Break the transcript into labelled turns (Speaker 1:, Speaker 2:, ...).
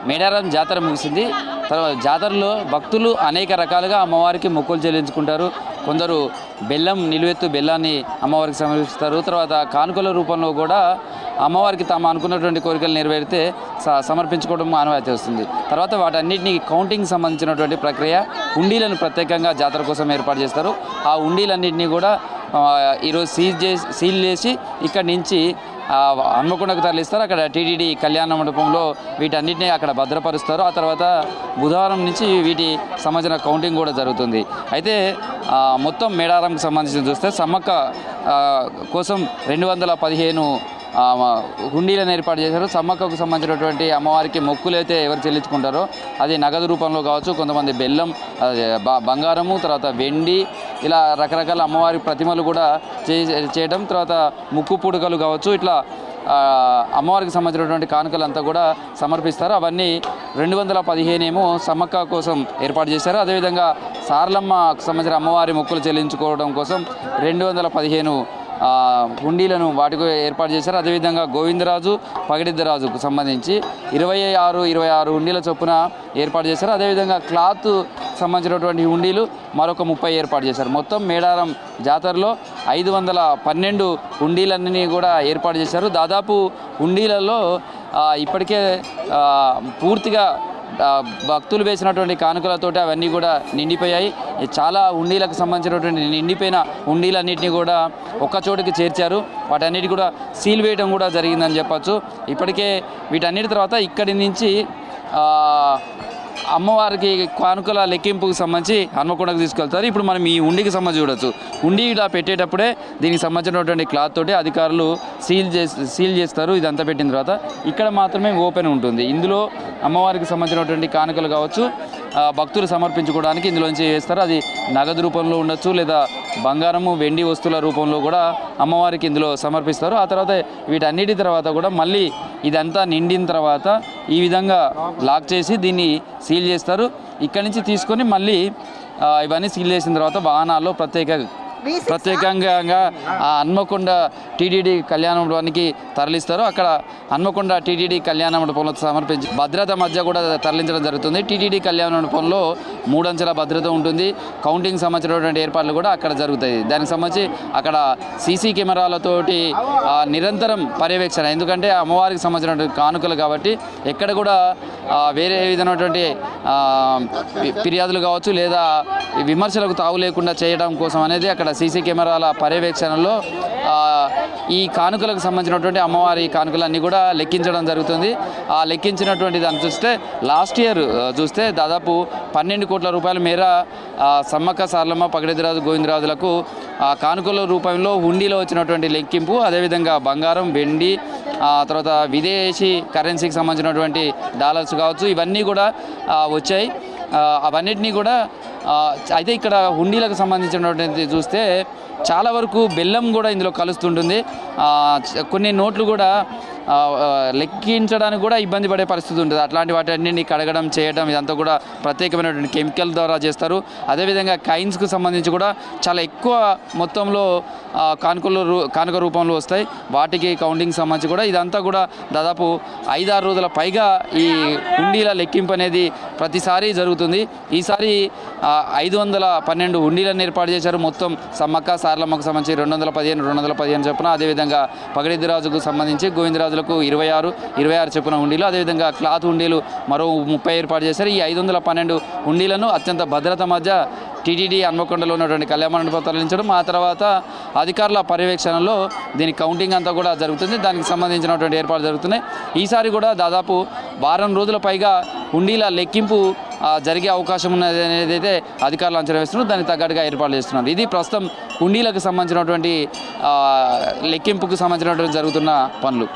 Speaker 1: మేడారం జాతర ముగిసింది. తర్వాత జాతరలో భక్తులు అనేక రకాలుగా అమ్మవారికి మొక్కులు చెల్లించుకుంటారు. కొందరు నిలువెత్తు బెల్లాన్ని అమ్మవారికి సమర్పిస్తారు. తర్వాత కానుకల రూపంలో కూడా అమ్మవారికి తాము అనుకున్నటువంటి కోరికలు నెరవేరితే సమర్పించుకోవడం ఆనవాయితీ వస్తుంది. తర్వాత వాటన్నిటిని కౌంటింగ్ సంబంధించినటువంటి ప్రక్రియ హుండీలను ప్రత్యేకంగా జాతర కోసం ఏర్పాటు చేస్తారు. ఆ హుండీలన్నింటినీ కూడా ఈరోజు సీల్ చేసి ఇక్కడి నుంచి హన్మకొండకు తరలిస్తారు. అక్కడ టీటీడీ కళ్యాణ మండపంలో వీటన్నిటిని అక్కడ భద్రపరుస్తారు. ఆ తర్వాత బుధవారం నుంచి వీటి సంబంధించిన కౌంటింగ్ కూడా జరుగుతుంది. అయితే మొత్తం మేడారంకి సంబంధించి చూస్తే సమ్మక్క కోసం 215 హుండీలను ఏర్పాటు చేశారు. సమ్మక్కకు సంబంధించినటువంటి అమ్మవారికి మొక్కులు అయితే ఎవరు చెల్లించుకుంటారో అది నగదు రూపంలో కావచ్చు, కొంతమంది బెల్లం, బంగారము, తర్వాత వెండి, ఇలా రకరకాల అమ్మవారి ప్రతిమలు కూడా చేయడం, తర్వాత ముక్కు పుడకలు కావచ్చు, ఇట్లా అమ్మవారికి సంబంధించినటువంటి కానుకలంతా కూడా సమర్పిస్తారు. అవన్నీ 215 ఏమో సమ్మక్క కోసం ఏర్పాటు చేశారు. అదేవిధంగా సారలమ్మకు సంబంధించిన అమ్మవారి మొక్కులు చెల్లించుకోవడం కోసం 215 హుండీలను వాటికి ఏర్పాటు చేశారు. అదేవిధంగా గోవిందరాజు, పగిడిద్దరాజుకు సంబంధించి 26 హుండీల చొప్పున ఏర్పాటు చేశారు. అదేవిధంగా క్లాత్ సంబంధించినటువంటి హుండీలు మరొక 30 ఏర్పాటు చేశారు. మొత్తం మేడారం జాతరలో 512 హుండీలన్నీ కూడా ఏర్పాటు చేశారు. దాదాపు హుండీలలో ఇప్పటికే పూర్తిగా భక్తులు వేసినటువంటి కానుకలతోటి అవన్నీ కూడా నిండిపోయాయి. చాలా హుండీలకు సంబంధించినటువంటి నిండిపోయిన హుండీలన్నింటినీ కూడా ఒక్క చోటుకి చేర్చారు. వాటన్నిటి కూడా సీల్ వేయడం కూడా జరిగిందని చెప్పచ్చు. ఇప్పటికే వీటన్నిటి తర్వాత ఇక్కడి నుంచి అమ్మవారికి కానుకల లెక్కింపుకు సంబంధించి హన్మకొండకు తీసుకెళ్తారు. ఇప్పుడు మనం ఈ హుండీకి సంబంధించి చూడొచ్చు. హుండీ ఇలా పెట్టేటప్పుడే దీనికి సంబంధించినటువంటి క్లాత్ తోటి అధికారులు సీల్ చేస్తారు. ఇదంతా పెట్టిన తర్వాత ఇక్కడ మాత్రమే ఓపెన్ ఉంటుంది. ఇందులో అమ్మవారికి సంబంధించినటువంటి కానుకలు కావచ్చు, భక్తులు సమర్పించుకోవడానికి ఇందులోంచి వేస్తారు. అది నగదు రూపంలో ఉండొచ్చు, లేదా బంగారము, వెండి వస్తువుల రూపంలో కూడా అమ్మవారికి ఇందులో సమర్పిస్తారు. ఆ తర్వాత వీటన్నిటి తర్వాత కూడా మళ్ళీ ఇదంతా నిండిన తర్వాత ఈ విధంగా లాక్ చేసి దీన్ని సీల్ చేస్తారు. ఇక్కడి నుంచి తీసుకొని మళ్ళీ ఇవన్నీ సీల్ చేసిన తర్వాత వాహనాల్లో ప్రత్యేకంగా ఆ హన్మకొండ టీటీడీ కళ్యాణ మండపానికి తరలిస్తారు. అక్కడ హన్మకొండ టీటీడీ కళ్యాణ మండపంలో సమర్పించి భద్రత మధ్య కూడా తరలించడం జరుగుతుంది. టీటీడీ కళ్యాణ మండపంలో 3 అంచెల భద్రత ఉంటుంది. కౌంటింగ్ సంబంధించినటువంటి ఏర్పాట్లు కూడా అక్కడ జరుగుతాయి. దానికి సంబంధించి అక్కడ సీసీ కెమెరాలతోటి నిరంతరం పర్యవేక్షణ, ఎందుకంటే అమ్మవారికి సంబంధించినటువంటి కానుకలు కాబట్టి ఎక్కడ కూడా వేరే విధమైనటువంటి ఫిర్యాదులు కావచ్చు, లేదా విమర్శలకు తావు లేకుండా చేయడం కోసం అనేది అక్కడ సీసీ కెమెరాల పర్యవేక్షణలో ఈ కానుకలకు సంబంధించినటువంటి అమ్మవారి కానుకలన్నీ కూడా లెక్కించడం జరుగుతుంది. ఆ లెక్కించినటువంటి దాన్ని చూస్తే లాస్ట్ ఇయర్ చూస్తే దాదాపు 12 కోట్ల రూపాయల మేర సమ్మక్క, సారలమ్మ, పగిడిద్దరాజు, గోవిందరాజులకు కానుకల రూపంలో హుండీలో వచ్చినటువంటి లెక్కింపు, అదేవిధంగా బంగారం, వెండి, తర్వాత విదేశీ కరెన్సీకి సంబంధించినటువంటి డాలర్స్ కావచ్చు, ఇవన్నీ కూడా వచ్చాయి. అవన్నిటినీ కూడా అయితే ఇక్కడ హుండీలకు సంబంధించినటువంటి చూస్తే చాలా వరకు బెల్లం కూడా ఇందులో కలుస్తుంటుంది. కొన్ని నోట్లు కూడా లెక్కించడానికి కూడా ఇబ్బంది పడే పరిస్థితి ఉంటుంది. అట్లాంటి వాటిని కడగడం, చేయడం ఇదంతా కూడా ప్రత్యేకమైనటువంటి కెమికల్ ద్వారా చేస్తారు. అదేవిధంగా కాయిన్స్కు సంబంధించి కూడా చాలా ఎక్కువ మొత్తంలో కానుక రూపంలో వస్తాయి. వాటికి కౌంటింగ్ సంబంధించి కూడా ఇదంతా కూడా దాదాపు 5-6 రోజుల పైగా ఈ హుండీల లెక్కింపు అనేది ప్రతిసారి జరుగుతుంది. ఈసారి 512 హుండీలను ఏర్పాటు చేశారు. మొత్తం సమ్మక్క, సారలమ్మకు సంబంధించి 215 చొప్పున, అదేవిధంగా పగిడిద్దరాజుకు సంబంధించి గోవిందరాజులకు 26 చొప్పున హుండీలు, అదేవిధంగా క్లాత్ హుండీలు మరో 30 ఏర్పాటు చేశారు. ఈ 512 హుండీలను అత్యంత భద్రత మధ్య టీటీడీ హన్మకొండలో ఉన్నటువంటి కళ్యాణ మండపం తరలించడం, ఆ తర్వాత అధికారుల పర్యవేక్షణలో దీని కౌంటింగ్ అంతా కూడా జరుగుతుంది. దానికి సంబంధించినటువంటి ఏర్పాట్లు జరుగుతున్నాయి. ఈసారి కూడా దాదాపు 1 రోజుల పైగా హుండీల లెక్కింపు జరిగే అవకాశం ఉన్నది అనేది అయితే అధికారులు అంచనా వేస్తున్నారు. దానికి తగ్గట్టుగా ఏర్పాట్లు చేస్తున్నారు. ఇది ప్రస్తుతం హుండీలకు సంబంధించినటువంటి లెక్కింపుకు సంబంధించినటువంటి జరుగుతున్న పనులు.